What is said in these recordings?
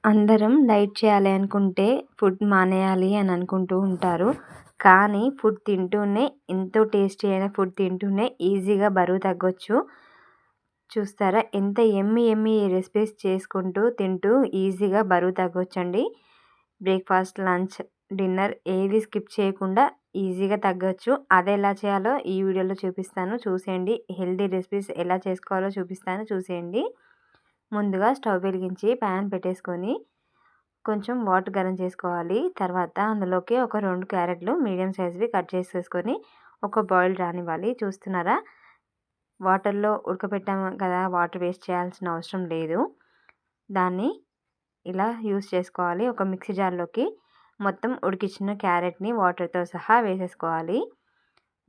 అందరం డైట్ చేయాలి అనుకుంటే ఫుడ్ మానేయాలి అని అనుకుంటూ ఉంటారు. కానీ ఫుడ్ తింటూనే ఎంతో టేస్టీ అయిన ఫుడ్ తింటూనే ఈజీగా బరువు తగ్గొచ్చు. చూస్తారా ఎంత యమ్మీ రెసిపీస్ చేసుకుంటూ తింటూ ఈజీగా బరువు తగ్గొచ్చండి. బ్రేక్‌ఫాస్ట్, లంచ్, డిన్నర్ ఏవి స్కిప్ చేయకుండా ఈజీగా తగ్గొచ్చు. అదెలా చేయాలో ఈ వీడియోలో చూపిస్తాను చూసేయండి. హెల్తీ రెసిపీస్ ఎలా చేసుకోవాలో చూపిస్తాను చూసేయండి. ముందుగా స్టవ్ వెలిగించి ప్యాన్ పెట్టేసుకొని కొంచెం వాటర్ గరం చేసుకోవాలి. తర్వాత అందులోకి ఒక 2 క్యారెట్లు మీడియం సైజ్‌వి కట్ చేసేసుకొని ఒక బాయిల్ రానివ్వాలి. చూస్తున్నారా? వాటర్‌లో ఉడకపెట్టాము కదా! వాటర్ వేస్ట్ చేయాల్సిన అవసరం లేదు. దాన్ని ఇలా యూజ్ చేసుకోవాలి. ఒక మిక్సీ జార్‌లోకి మొత్తం ఉడికించిన క్యారెట్‌ని వాటర్‌తో సహా వేసేసుకోవాలి.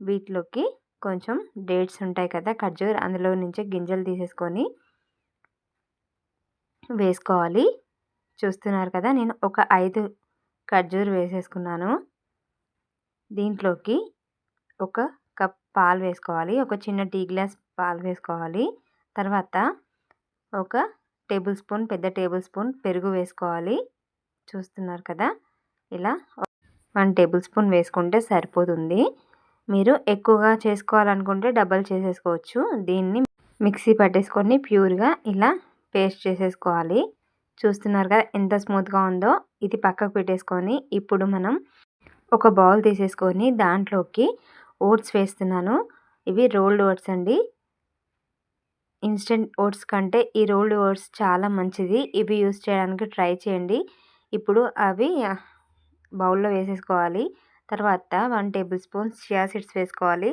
వీటిలోకి కొంచెం డేట్స్ ఉంటాయి కదా! ఖర్జూర్ అందులో నుంచి గింజలు తీసేసుకొని వేసుకోవాలి. చూస్తున్నారు కదా! నేను ఒక 5 ఖర్జూర్ వేసేసుకున్నాను. దీంట్లోకి ఒక కప్ పాలు వేసుకోవాలి. ఒక చిన్న టీ గ్లాస్ పాలు వేసుకోవాలి. తర్వాత ఒక పెద్ద టేబుల్ స్పూన్ పెరుగు వేసుకోవాలి. చూస్తున్నారు కదా! ఇలా 1 టేబుల్ స్పూన్ వేసుకుంటే సరిపోతుంది. మీరు ఎక్కువగా చేసుకోవాలనుకుంటే డబల్ చేసేసుకోవచ్చు. దీన్ని మిక్సీ పట్టేసుకొని ప్యూర్‌గా ఇలా పేస్ట్ చేసేసుకోవాలి. చూస్తున్నారు కదా ఎంత స్మూత్‌గా ఉందో. ఇది పక్కకు పెట్టేసుకొని ఇప్పుడు మనం ఒక బౌల్ తీసేసుకొని దాంట్లోకి ఓట్స్ వేస్తున్నాను. ఇవి రోల్డ్ ఓట్స్ అండి. ఇన్‌స్టంట్ ఓట్స్ కంటే ఈ రోల్డ్ ఓట్స్ చాలా మంచిది. ఇవి యూజ్ చేయడానికి ట్రై చేయండి. ఇప్పుడు అవి బౌల్‌లో వేసేసుకోవాలి. తర్వాత 1 టేబుల్ స్పూన్ చియా సీడ్స్ వేసుకోవాలి.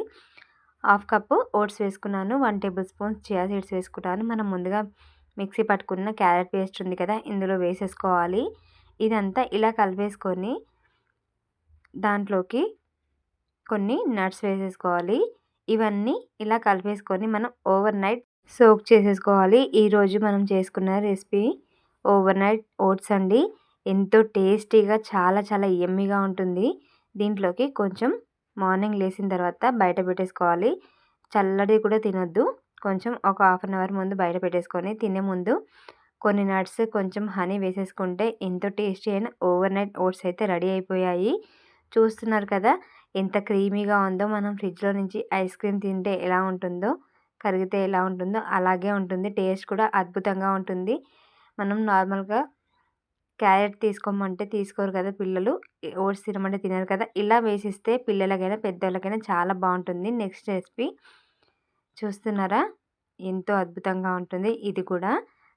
హాఫ్ కప్పు ఓట్స్ వేసుకున్నాను. 1 టేబుల్ స్పూన్ చియా సీడ్స్ వేసుకున్నాను. మనం ముందుగా మిక్సీ పట్టుకున్న క్యారెట్ పేస్ట్ ఉంది కదా! ఇందులో వేసేసుకోవాలి. ఇదంతా ఇలా కలిపేసుకొని దాంట్లోకి కొన్ని నట్స్ వేసేసుకోవాలి. ఇవన్నీ ఇలా కలిపేసుకొని మనం ఓవర్ నైట్ సోక్ చేసేసుకోవాలి. ఈరోజు మనం చేసుకున్న రెసిపీ ఓవర్ నైట్ ఓట్స్ అండి. ఎంతో టేస్టీగా చాలా చాలా యమ్మీగా ఉంటుంది. దీంట్లోకి కొంచెం మార్నింగ్ లేచిన తర్వాత బయట పెట్టేసుకోవాలి. చల్లటిది కూడా తినొద్దు. కొంచెం ఒక హాఫ్ అన్ అవర్ ముందు బయట పెట్టేసుకొని తినే ముందు కొన్ని నట్స్ కొంచెం హనీ వేసేసుకుంటే ఎంతో టేస్టీ అయిన ఓవర్ నైట్ ఓట్స్ అయితే రెడీ అయిపోయాయి. చూస్తున్నారు కదా ఎంత క్రీమీగా ఉందో. మనం ఫ్రిడ్జ్‌లో నుంచి ఐస్ క్రీమ్ తింటే ఎలా ఉంటుందో, కరిగితే ఎలా ఉంటుందో అలాగే ఉంటుంది. టేస్ట్ కూడా అద్భుతంగా ఉంటుంది. మనం నార్మల్‌గా క్యారెట్ తీసుకోమంటే తీసుకోరు కదా పిల్లలు. ఓట్స్ తినమంటే తినరు కదా! ఇలా వేసిస్తే పిల్లలకైనా, పెద్దోళ్ళకైనా చాలా బావుంటుంది. నెక్స్ట్ రెసిపీ చూస్తున్నారా? ఎంతో అద్భుతంగా ఉంటుంది ఇది కూడా.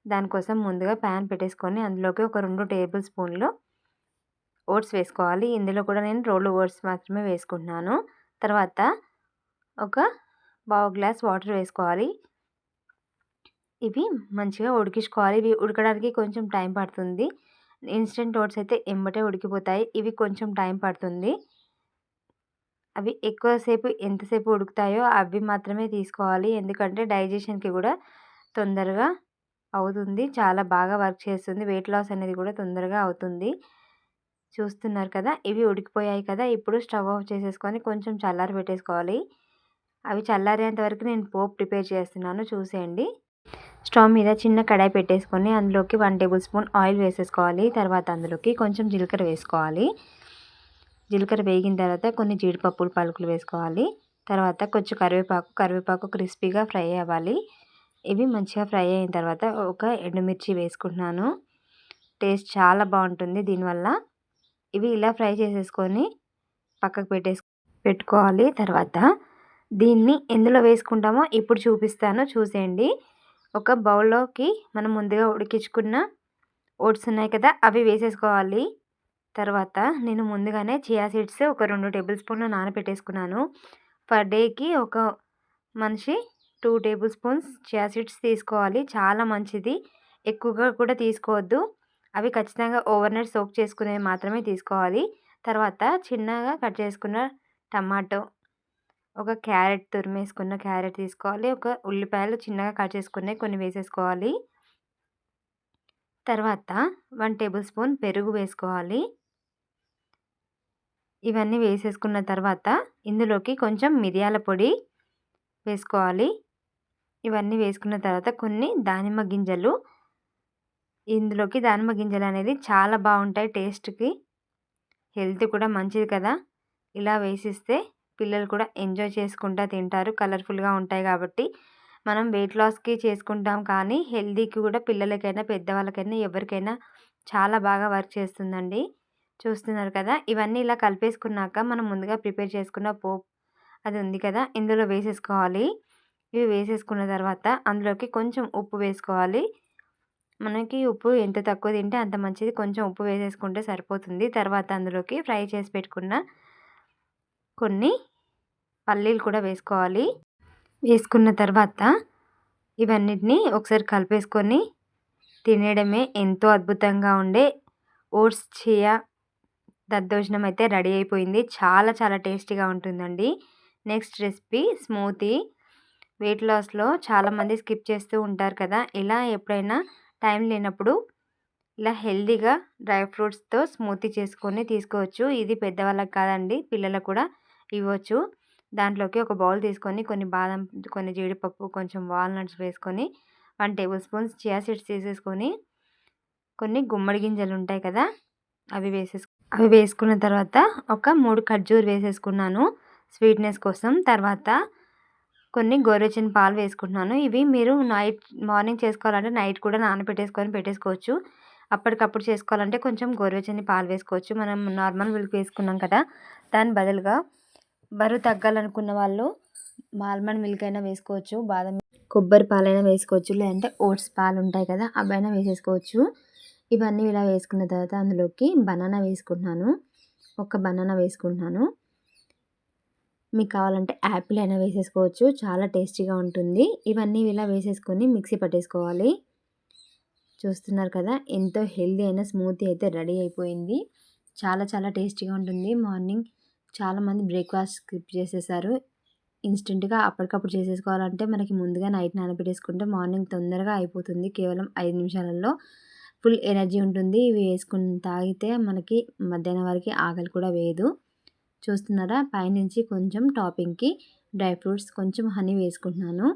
దానికోసం ముందుగా ప్యాన్ పెట్టేసుకొని అందులోకి ఒక 2 టేబుల్ స్పూన్‌లు ఓట్స్ వేసుకోవాలి. ఇందులో కూడా నేను రోల్డ్ ఓట్స్ మాత్రమే వేసుకుంటున్నాను. తర్వాత ఒక పావు గ్లాస్ వాటర్ వేసుకోవాలి. ఇవి మంచిగా ఉడికించుకోవాలి. ఇవి ఉడకడానికి కొంచెం టైం పడుతుంది. ఇన్‌స్టంట్ ఓట్స్ అయితే ఎమ్మటే ఉడికిపోతాయి. ఇవి కొంచెం టైం పడుతుంది. అవి ఎంతసేపు ఉడుకుతాయో అవి మాత్రమే తీసుకోవాలి. ఎందుకంటే డైజెషన్‌కి కూడా తొందరగా అవుతుంది. చాలా బాగా వర్క్ చేస్తుంది. వెయిట్ లాస్ అనేది కూడా తొందరగా అవుతుంది. చూస్తున్నారు కదా! ఇవి ఉడికిపోయాయి కదా! ఇప్పుడు స్టవ్ ఆఫ్ చేసేసుకొని కొంచెం చల్లారబెట్టేసుకోవాలి. అవి చల్లారేంత వరకు నేను పోపు ప్రిపేర్ చేస్తున్నాను చూసేయండి. స్టవ్ మీద చిన్న కడాయి పెట్టేసుకొని అందులోకి 1 టేబుల్ స్పూన్ ఆయిల్ వేసేసుకోవాలి. తర్వాత అందులోకి కొంచెం జీలకర్ర వేసుకోవాలి. జీలకర్ర వేగిన తర్వాత కొన్ని జీడిపప్పులు పలుకులు వేసుకోవాలి. తర్వాత కొంచెం కరివేపాకు క్రిస్పీగా ఫ్రై అవ్వాలి. ఇవి మంచిగా ఫ్రై అయిన తర్వాత ఒక ఎండుమిర్చి వేసుకుంటున్నాను. టేస్ట్ చాలా బాగుంటుంది దీనివల్ల. ఇవి ఇలా ఫ్రై చేసేసుకొని పక్కకు పెట్టుకోవాలి. తర్వాత దీన్ని ఎందులో వేసుకుంటామో ఇప్పుడు చూపిస్తాను చూసేయండి. ఒక బౌల్లోకి మనం ముందుగా ఉడికించుకున్న ఓట్స్ ఉన్నాయి కదా అవి వేసేసుకోవాలి. తర్వాత నేను ముందుగానే చియా సీడ్స్ ఒక 2 టేబుల్ స్పూన్లు నానబెట్టేసుకున్నాను. పర్ డేకి ఒక మనిషి 2 టేబుల్ స్పూన్స్ చియా సీడ్స్ తీసుకోవాలి. చాలా మంచిది. ఎక్కువగా కూడా తీసుకోవద్దు. అవి ఖచ్చితంగా ఓవర్ నైట్ సోక్ చేసుకునేవి మాత్రమే తీసుకోవాలి. తర్వాత చిన్నగా కట్ చేసుకున్న టమాటో, ఒక క్యారెట్ తురిమేసుకున్న క్యారెట్ తీసుకోవాలి. ఒక ఉల్లిపాయలు చిన్నగా కట్ చేసుకున్నవి కొన్ని వేసేసుకోవాలి. తర్వాత 1 టేబుల్ స్పూన్ పెరుగు వేసుకోవాలి. ఇవన్నీ వేసేసుకున్న తర్వాత ఇందులోకి కొంచెం మిరియాల పొడి వేసుకోవాలి. ఇవన్నీ వేసుకున్న తర్వాత కొన్ని దానిమ్మ గింజలు ఇందులోకి దానిమ్మ గింజలు అనేది చాలా బాగుంటాయి టేస్ట్కి, హెల్త్ కూడా మంచిది కదా. ఇలా వేసిస్తే పిల్లలు కూడా ఎంజాయ్ చేసుకుంటా తింటారు. కలర్ఫుల్గా ఉంటాయి కాబట్టి మనం వెయిట్ లాస్కి చేసుకుంటాం, కానీ హెల్తీకి కూడా పిల్లలకైనా పెద్దవాళ్ళకైనా ఎవరికైనా చాలా బాగా వర్క్ చేస్తుందండి. చూస్తున్నారు కదా. ఇవన్నీ ఇలా కలిపేసుకున్నాక మనం ముందుగా ప్రిపేర్ చేసుకున్న పోపు అది ఉంది కదా, ఇందులో వేసేసుకోవాలి. ఇవి వేసేసుకున్న తర్వాత అందులోకి కొంచెం ఉప్పు వేసుకోవాలి. మనకి ఉప్పు ఎంత తక్కువ తింటే అంత మంచిది. కొంచెం ఉప్పు వేసేసుకుంటే సరిపోతుంది. తర్వాత అందులోకి ఫ్రై చేసి పెట్టుకున్న కొన్ని పల్లీలు కూడా వేసుకోవాలి. వేసుకున్న తర్వాత ఇవన్నిటిని ఒకసారి కలిపేసుకొని తినేయడమే. ఎంతో అద్భుతంగా ఉండే ఓట్స్ చియా దద్దోజనం అయితే రెడీ అయిపోయింది. చాలా చాలా టేస్టీగా ఉంటుందండి. Next recipe smoothie. వెయిట్ లాస్లో చాలామంది స్కిప్ చేస్తూ ఉంటారు కదా. ఇలా ఎప్పుడైనా టైం లేనప్పుడు ఇలా హెల్తీగా డ్రై ఫ్రూట్స్తో స్మూతీ చేసుకొని తీసుకోవచ్చు. ఇది పెద్దవాళ్ళకి కాదండి, పిల్లలకు కూడా ఇవ్వచ్చు. దాంట్లోకి ఒక బౌల్ తీసుకొని కొన్ని బాదం, కొన్ని జీడిపప్పు, కొంచెం వాల్నట్స్ వేసుకొని 1 టేబుల్ స్పూన్స్ చియా సీడ్స్ తీసేసుకొని కొన్ని గుమ్మడి గింజలు ఉంటాయి కదా, అవి వేసుకున్న తర్వాత ఒక 3 ఖర్జూర్ వేసేసుకున్నాను స్వీట్నెస్ కోసం. తర్వాత కొన్ని గోరువెచ్చని పాలు వేసుకుంటున్నాను. ఇవి మీరు మార్నింగ్ చేసుకోవాలంటే నైట్ కూడా పెట్టేసుకోవచ్చు. అప్పటికప్పుడు చేసుకోవాలంటే కొంచెం గోరువెచ్చని పాలు వేసుకోవచ్చు. మనం నార్మల్ మిల్క్ వేసుకున్నాం కదా, దాని బదులుగా బరువు తగ్గాలనుకున్న వాళ్ళు ఆల్మండ్ మిల్క్ అయినా వేసుకోవచ్చు, బాదం కొబ్బరి పాలైనా వేసుకోవచ్చు, లేదంటే ఓట్స్ పాలు ఉంటాయి కదా అవైనా వేసేసుకోవచ్చు. ఇవన్నీ ఇలా వేసుకున్న తర్వాత అందులోకి బనానా వేసుకుంటున్నాను. ఒక బనానా వేసుకుంటున్నాను. మీకు కావాలంటే యాపిల్ అయినా వేసేసుకోవచ్చు, చాలా టేస్టీగా ఉంటుంది. ఇవన్నీ ఇలా వేసేసుకొని మిక్సీ పట్టేసుకోవాలి. చూస్తున్నారు కదా, ఎంతో హెల్తీ అయిన స్మూతీ అయితే రెడీ అయిపోయింది. చాలా చాలా టేస్టీగా ఉంటుంది. మార్నింగ్ చాలామంది బ్రేక్ఫాస్ట్ స్కిప్ చేసేసారు. ఇన్స్టెంట్గా అప్పటికప్పుడు చేసేసుకోవాలంటే మనకి ముందుగా నైట్ నానబెట్టేసుకుంటే మార్నింగ్ తొందరగా అయిపోతుంది. కేవలం 5 నిమిషాలలో ఫుల్ ఎనర్జీ ఉంటుంది. ఇవి వేసుకుని తాగితే మనకి మధ్యాహ్నం వరకు ఆకలి కూడా వేయదు. చూస్తున్నారా, పైనుంచి కొంచెం టాపింగ్కి డ్రై ఫ్రూట్స్, కొంచెం హనీ వేసుకుంటున్నాను.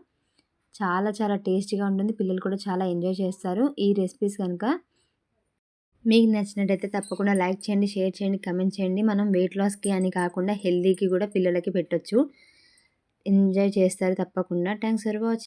చాలా చాలా టేస్టీగా ఉంటుంది. పిల్లలు కూడా చాలా ఎంజాయ్ చేస్తారు. ఈ రెసిపీస్ కనుక మీకు నచ్చినట్టయితే తప్పకుండా లైక్ చేయండి, షేర్ చేయండి, కమెంట్ చేయండి. మనం వెయిట్ లాస్కి అని కాకుండా హెల్తీకి కూడా పిల్లలకి పెట్టొచ్చు. ఎంజాయ్ చేస్తారు తప్పకుండా. Thanks for watching.